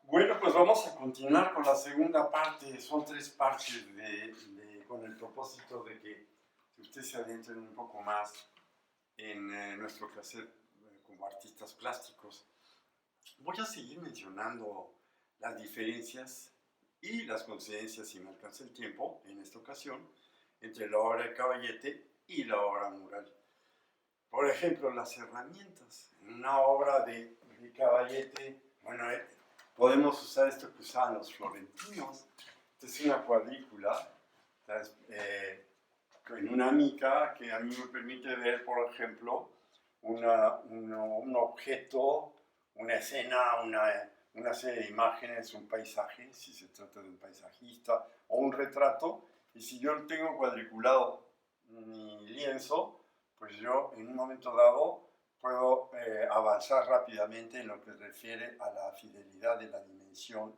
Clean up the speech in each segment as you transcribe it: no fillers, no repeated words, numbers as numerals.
Bueno, pues vamos a continuar con la segunda parte. Son tres partes con el propósito de que ustedes se adentren un poco más en nuestro quehacer como artistas plásticos. Voy a seguir mencionando las diferencias y las coincidencias, si me alcanza el tiempo, en esta ocasión, entre la obra de Caballete y la obra mural. Por ejemplo, las herramientas. En una obra de Caballete, bueno, podemos usar esto que usaban los florentinos. Esta es una cuadrícula en una mica que a mí me permite ver, por ejemplo, un objeto, una escena, una serie de imágenes, un paisaje, si se trata de un paisajista, o un retrato, y si yo tengo cuadriculado mi lienzo, pues yo en un momento dado puedo avanzar rápidamente en lo que refiere a la fidelidad de la dimensión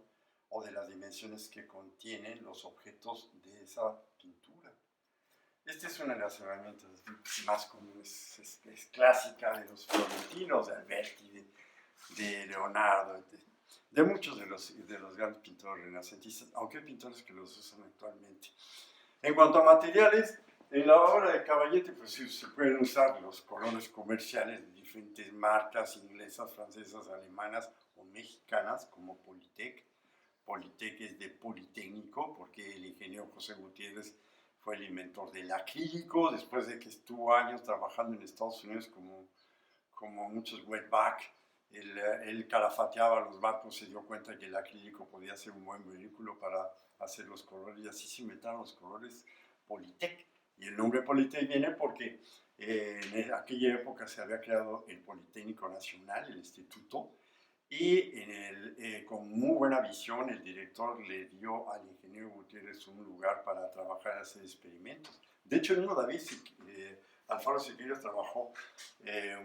o de las dimensiones que contienen los objetos de esa pintura. Esta es una de las herramientas más comunes, es clásica de los florentinos, de Alberti, de Leonardo, de muchos de los grandes pintores renacentistas, aunque hay pintores que los usan actualmente. En cuanto a materiales, en la obra de Caballete pues, se pueden usar los colores comerciales de diferentes marcas inglesas, francesas, alemanas o mexicanas, como Politec. Politec es de Politécnico, porque el ingeniero José Gutiérrez fue el inventor del acrílico, después de que estuvo años trabajando en Estados Unidos como muchos wetback. Él calafateaba los barcos, se dio cuenta que el acrílico podía ser un buen vehículo para hacer los colores, y así se inventaron los colores Politec. Y el nombre Politec viene porque en aquella época se había creado el Politécnico Nacional, el instituto, y con muy buena visión el director le dio al ingeniero Gutiérrez un lugar para trabajar y hacer experimentos. De hecho, el mismo David Alfaro Siqueiros trabajó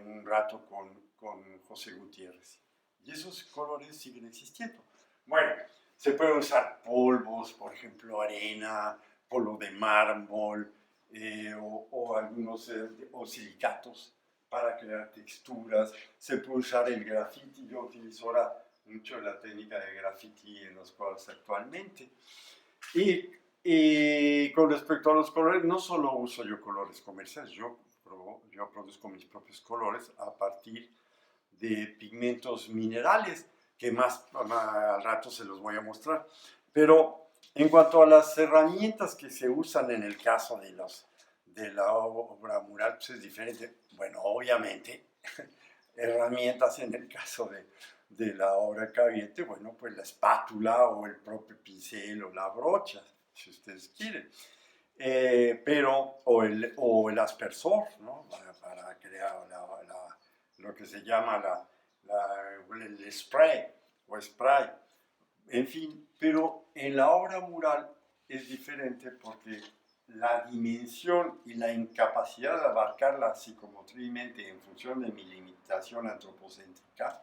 un rato con José Gutiérrez. Y esos colores siguen existiendo. Bueno, se pueden usar polvos, por ejemplo, arena, polvo de mármol, o algunos o silicatos para crear texturas. Se puede usar el graffiti. Yo utilizo ahora mucho la técnica de graffiti en los cuadros actualmente. Y con respecto a los colores, no solo uso yo colores comerciales, yo produzco mis propios colores a partir de pigmentos minerales, que más al rato se los voy a mostrar. Pero en cuanto a las herramientas que se usan en el caso de la obra mural, pues es diferente. Bueno, obviamente, herramientas en el caso de la obra Caballete, bueno, pues la espátula o el propio pincel o la brocha, si ustedes quieren. O el aspersor, ¿no? Para crear lo que se llama el spray o spray. En fin, pero en la obra mural es diferente porque la dimensión y la incapacidad de abarcarla psicomotrizmente en función de mi limitación antropocéntrica,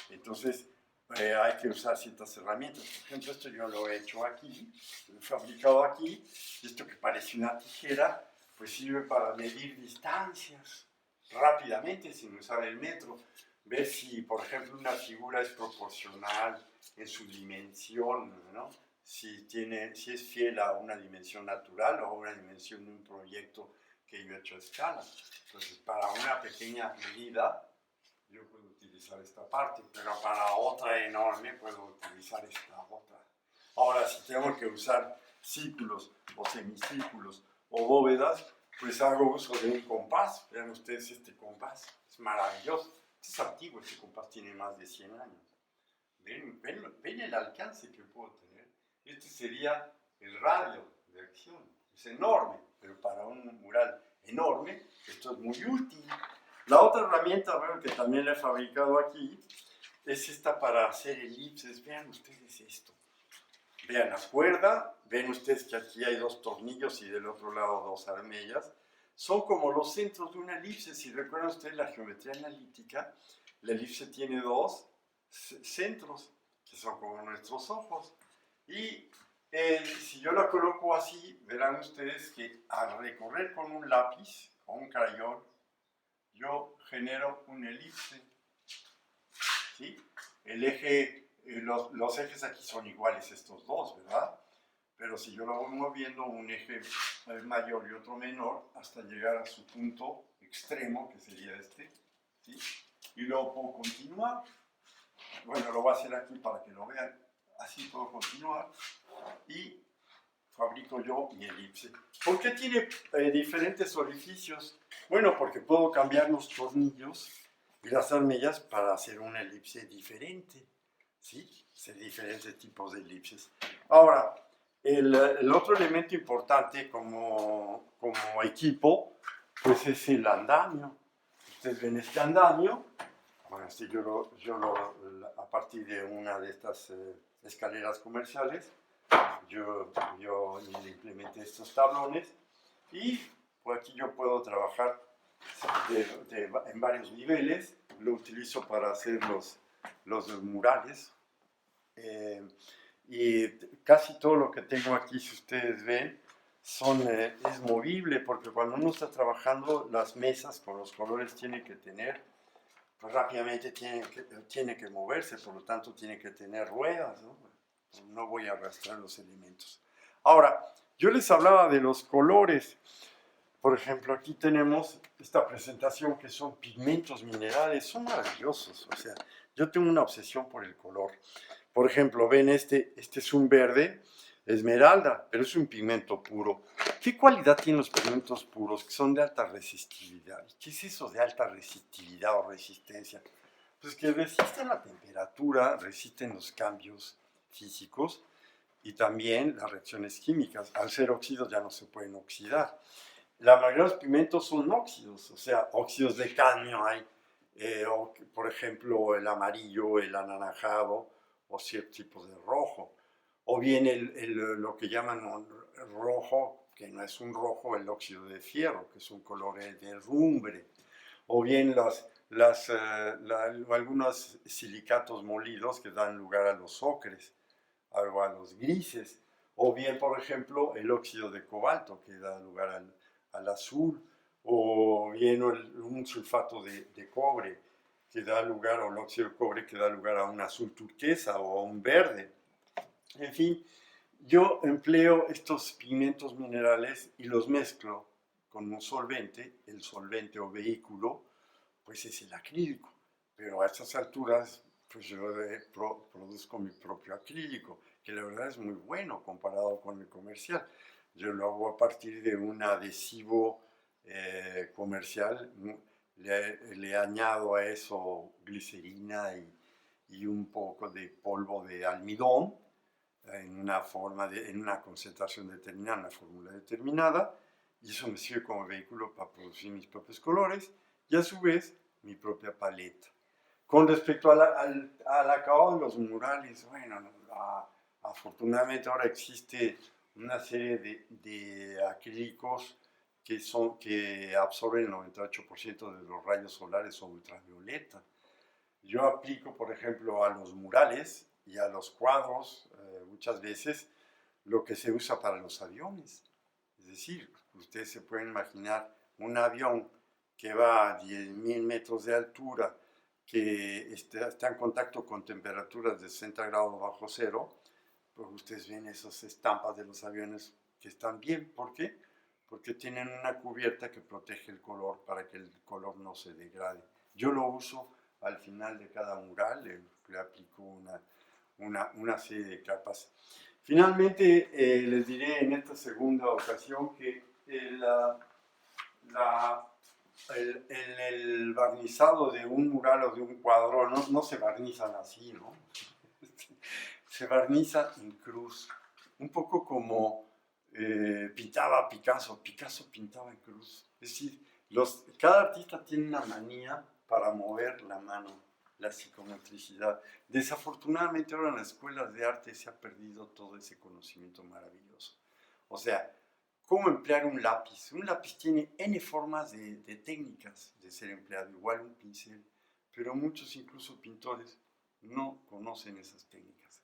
entonces hay que usar ciertas herramientas. Por ejemplo, esto yo lo he hecho aquí, lo he fabricado aquí, y esto que parece una tijera, pues sirve para medir distancias rápidamente sin usar el metro. Ver si, por ejemplo, una figura es proporcional en su dimensión, ¿no? Si es fiel a una dimensión natural o a una dimensión de un proyecto que yo he hecho a escala. Entonces, para una pequeña medida, yo puedo utilizar esta parte, pero para otra enorme puedo utilizar esta otra. Ahora, si tengo que usar círculos o semicírculos o bóvedas, pues hago uso de un compás. Vean ustedes este compás, es maravilloso. Este es antiguo, este compás tiene más de 100 años. Ven el alcance que puedo tener. Este sería el radio de acción. Es enorme, pero para un mural enorme, esto es muy útil. La otra herramienta, bueno, que también la he fabricado aquí, es esta para hacer elipses. Vean ustedes esto. Vean la cuerda, ven ustedes que aquí hay 2 tornillos y del otro lado 2 armellas. Son como los centros de una elipse. Si recuerdan ustedes la geometría analítica, la elipse tiene 2 centros, que son como nuestros ojos. Y si yo la coloco así, verán ustedes que al recorrer con un lápiz o un crayón, yo genero una elipse. ¿Sí? El eje Los ejes aquí son iguales estos dos, ¿verdad? Pero si yo lo voy moviendo un eje mayor y otro menor hasta llegar a su punto extremo, que sería este, ¿sí? Y luego puedo continuar. Bueno, lo voy a hacer aquí para que lo vean. Así puedo continuar y fabrico yo mi elipse. ¿Por qué tiene diferentes orificios? Bueno, porque puedo cambiar los tornillos y las armillas para hacer una elipse diferente, ¿sí? Hacer diferentes tipos de elipses. Ahora, el otro elemento importante como equipo, pues es el andamio. Ustedes ven este andamio. Bueno, este a partir de una de estas escaleras comerciales, yo le implementé estos tablones y por aquí yo puedo trabajar en varios niveles. Lo utilizo para hacer los murales. Y casi todo lo que tengo aquí, si ustedes ven, es movible, porque cuando uno está trabajando, las mesas con los colores tiene que tener, pues rápidamente tiene que moverse, por lo tanto tiene que tener ruedas, ¿no? No voy a arrastrar los elementos. Ahora, yo les hablaba de los colores. Por ejemplo, aquí tenemos esta presentación que son pigmentos minerales, son maravillosos. O sea, yo tengo una obsesión por el color. Por ejemplo, ven este es un verde esmeralda, pero es un pigmento puro. ¿Qué cualidad tienen los pigmentos puros que son de alta resistividad? ¿Qué es eso de alta resistividad o resistencia? Pues que resisten la temperatura, resisten los cambios físicos y también las reacciones químicas. Al ser óxidos ya no se pueden oxidar. La mayoría de los pigmentos son óxidos, o sea, óxidos de cadmio hay, por ejemplo, el amarillo, el anaranjado o ciertos tipos de rojo. O bien lo que llaman rojo, que no es un rojo, el óxido de fierro, que es un color de rumbre. O bien algunos silicatos molidos que dan lugar a los ocres, a los grises. O bien, por ejemplo, el óxido de cobalto, que da lugar al azul, o bien un sulfato de cobre, que da lugar, o el óxido de cobre, que da lugar a un azul turquesa o a un verde. En fin, yo empleo estos pigmentos minerales y los mezclo con un solvente. El solvente o vehículo, pues es el acrílico. Pero a estas alturas, pues yo produzco mi propio acrílico, que la verdad es muy bueno comparado con el comercial. Yo lo hago a partir de un adhesivo comercial. Le añado a eso glicerina y un poco de polvo de almidón en una concentración determinada, en una fórmula determinada, y eso me sirve como vehículo para producir mis propios colores y a su vez mi propia paleta. Con respecto al acabado de los murales, bueno, afortunadamente ahora existe una serie de acrílicos que absorben el 98% de los rayos solares o ultravioleta. Yo aplico, por ejemplo, a los murales y a los cuadros, muchas veces, lo que se usa para los aviones. Es decir, ustedes se pueden imaginar un avión que va a 10.000 metros de altura, que está en contacto con temperaturas de 60 grados bajo cero, pues ustedes ven esas estampas de los aviones que están bien. ¿Por qué? Porque tienen una cubierta que protege el color para que el color no se degrade. Yo lo uso al final de cada mural, le aplico una serie de capas. Finalmente, les diré en esta segunda ocasión que el barnizado de un mural o de un cuadro no se barnizan así, ¿no? Se barniza en cruz, un poco como pintaba Picasso. Picasso pintaba en cruz. Es decir, cada artista tiene una manía para mover la mano, la psicomotricidad. Desafortunadamente ahora en las escuelas de arte se ha perdido todo ese conocimiento maravilloso. O sea, ¿cómo emplear un lápiz? Un lápiz tiene N formas de técnicas de ser empleado, igual un pincel, pero muchos, incluso pintores, no conocen esas técnicas.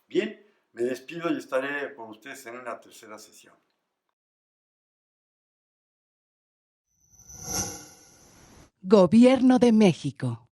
Bien, me despido y estaré con ustedes en una tercera sesión. Gobierno de México.